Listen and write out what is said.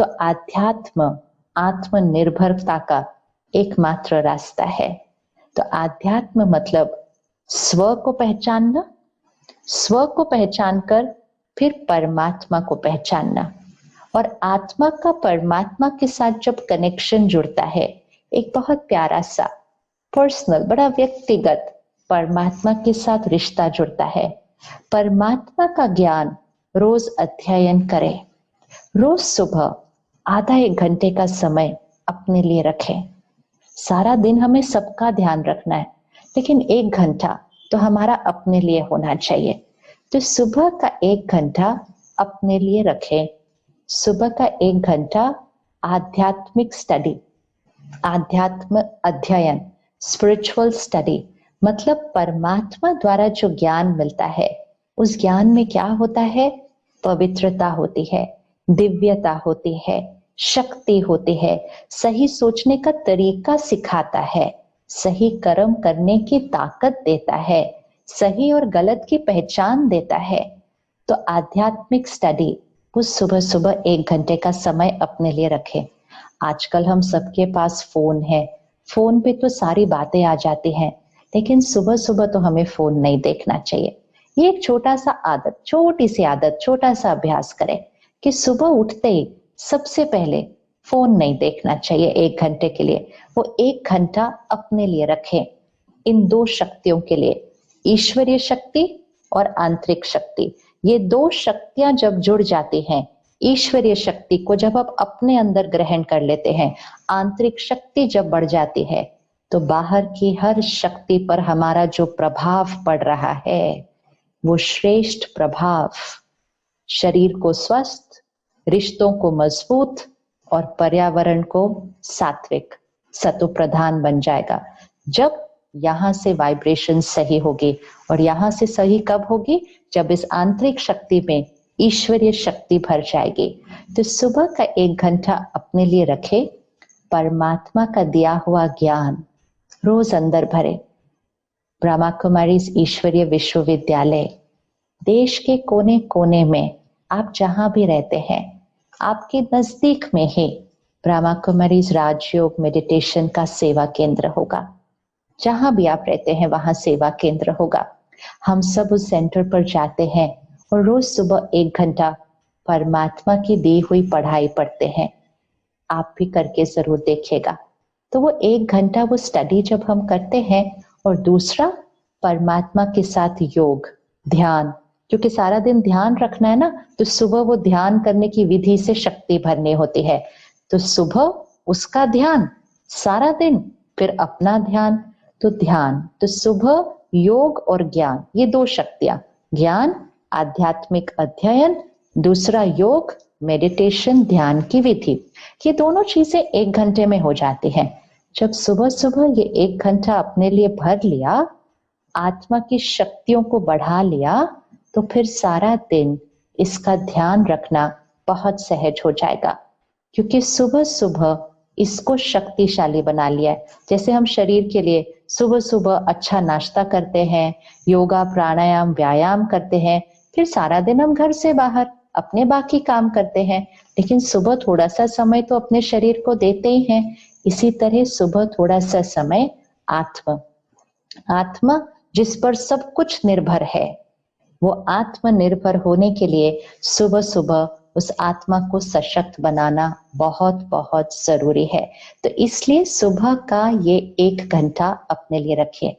तो आध्यात्म आत्मनिर्भरता का एकमात्र रास्ता है। तो आध्यात्म मतलब स्व को पहचानना, स्व को पहचान कर फिर परमात्मा को पहचानना, और आत्मा का परमात्मा के साथ जब कनेक्शन जुड़ता है, एक बहुत प्यारा सा पर्सनल, बड़ा व्यक्तिगत परमात्मा के साथ रिश्ता जुड़ता है। परमात्मा का ज्ञान रोज अध्ययन करें। रोज सुबह आधा एक घंटे का समय अपने लिए रखें। सारा दिन हमें सबका ध्यान रखना है, लेकिन एक घंटा तो हमारा अपने लिए होना चाहिए। तो सुबह का एक घंटा अपने लिए रखें। सुबह का एक घंटा आध्यात्मिक स्टडी, आध्यात्म अध्ययन, स्पिरिचुअल स्टडी, मतलब परमात्मा द्वारा जो ज्ञान मिलता है, उस ज्ञान में क्या होता है? पवित्रता होती है, दिव्यता होती है, शक्ति होती है, सही सोचने का तरीका सिखाता है, सही कर्म करने की ताकत देता है, सही और गलत की पहचान देता है। तो आध्यात्मिक स्टडी वो सुबह सुबह एक घंटे का समय अपने लिए रखें। आजकल हम सबके पास फोन है, फोन पे तो सारी बातें आ जाती हैं, लेकिन सुबह सुबह तो हमें फोन नहीं देखना चाहिए। ये एक छोटा सा आदत, छोटी सी आदत, छोटा सा अभ्यास करें कि सुबह उठते ही सबसे पहले फोन नहीं देखना चाहिए एक घंटे के लिए। वो एक घंटा अपने लिए रखें, इन दो शक्तियों के लिए, ईश्वरीय शक्ति और आंतरिक शक्ति। ये दो शक्तियां जब जुड़ जाती हैं, ईश्वरीय शक्ति को जब आप अपने अंदर ग्रहण कर लेते हैं, आंतरिक शक्ति जब बढ़ जाती है, तो बाहर की हर शक्ति पर हमारा जो प्रभाव पड़ रहा है वो श्रेष्ठ प्रभाव शरीर को स्वस्थ, रिश्तों को मजबूत और पर्यावरण को सात्विक, सतो प्रधान बन जाएगा। जब यहां से वाइब्रेशन सही होगी, और यहां से सही कब होगी? जब इस आंतरिक शक्ति में ईश्वरीय शक्ति भर जाएगी। तो सुबह का एक घंटा अपने लिए रखे, परमात्मा का दिया हुआ ज्ञान रोज अंदर भरे। ब्रह्मा कुमारीज ईश्वरीय विश्वविद्यालय, देश के कोने कोने में आप जहां भी रहते हैं, आपके नजदीक में ही ब्रह्मा कुमारीज राजयोग मेडिटेशन का सेवा केंद्र होगा। जहां भी आप रहते हैं वहां सेवा केंद्र होगा। हम सब उस सेंटर पर जाते हैं और रोज सुबह एक घंटा परमात्मा की दी हुई पढ़ाई पढ़ते हैं। आप भी करके जरूर देखिएगा। तो वो एक घंटा वो स्टडी जब हम करते हैं, और दूसरा परमात्मा के साथ योग, ध्यान, क्योंकि सारा दिन ध्यान रखना है ना, तो सुबह वो ध्यान करने की विधि से शक्ति भरनी होती है। तो सुबह उसका ध्यान, सारा दिन फिर अपना ध्यान। तो ध्यान, तो सुबह योग और ज्ञान, ये दो शक्तियां, ज्ञान आध्यात्मिक अध्ययन, दूसरा योग मेडिटेशन ध्यान की विधि, ये दोनों चीजें एक घंटे में हो जाती हैं। जब सुबह सुबह ये एक घंटा अपने लिए भर लिया, आत्मा की शक्तियों को बढ़ा लिया, तो फिर सारा दिन इसका ध्यान रखना बहुत सहज हो जाएगा, क्योंकि सुबह सुबह इसको शक्तिशाली बना लिया है। जैसे हम शरीर के लिए सुबह सुबह अच्छा नाश्ता करते हैं, योगा प्राणायाम व्यायाम करते हैं, फिर सारा दिन हम घर से बाहर अपने बाकी काम करते हैं, लेकिन सुबह थोड़ा सा समय तो अपने शरीर को देते ही हैं। इसी तरह सुबह थोड़ा सा समय आत्मा जिस पर सब कुछ निर्भर है, वो आत्मनिर्भर होने के लिए सुबह सुबह उस आत्मा को सशक्त बनाना बहुत बहुत जरूरी है। तो इसलिए सुबह का ये एक घंटा अपने लिए रखिए।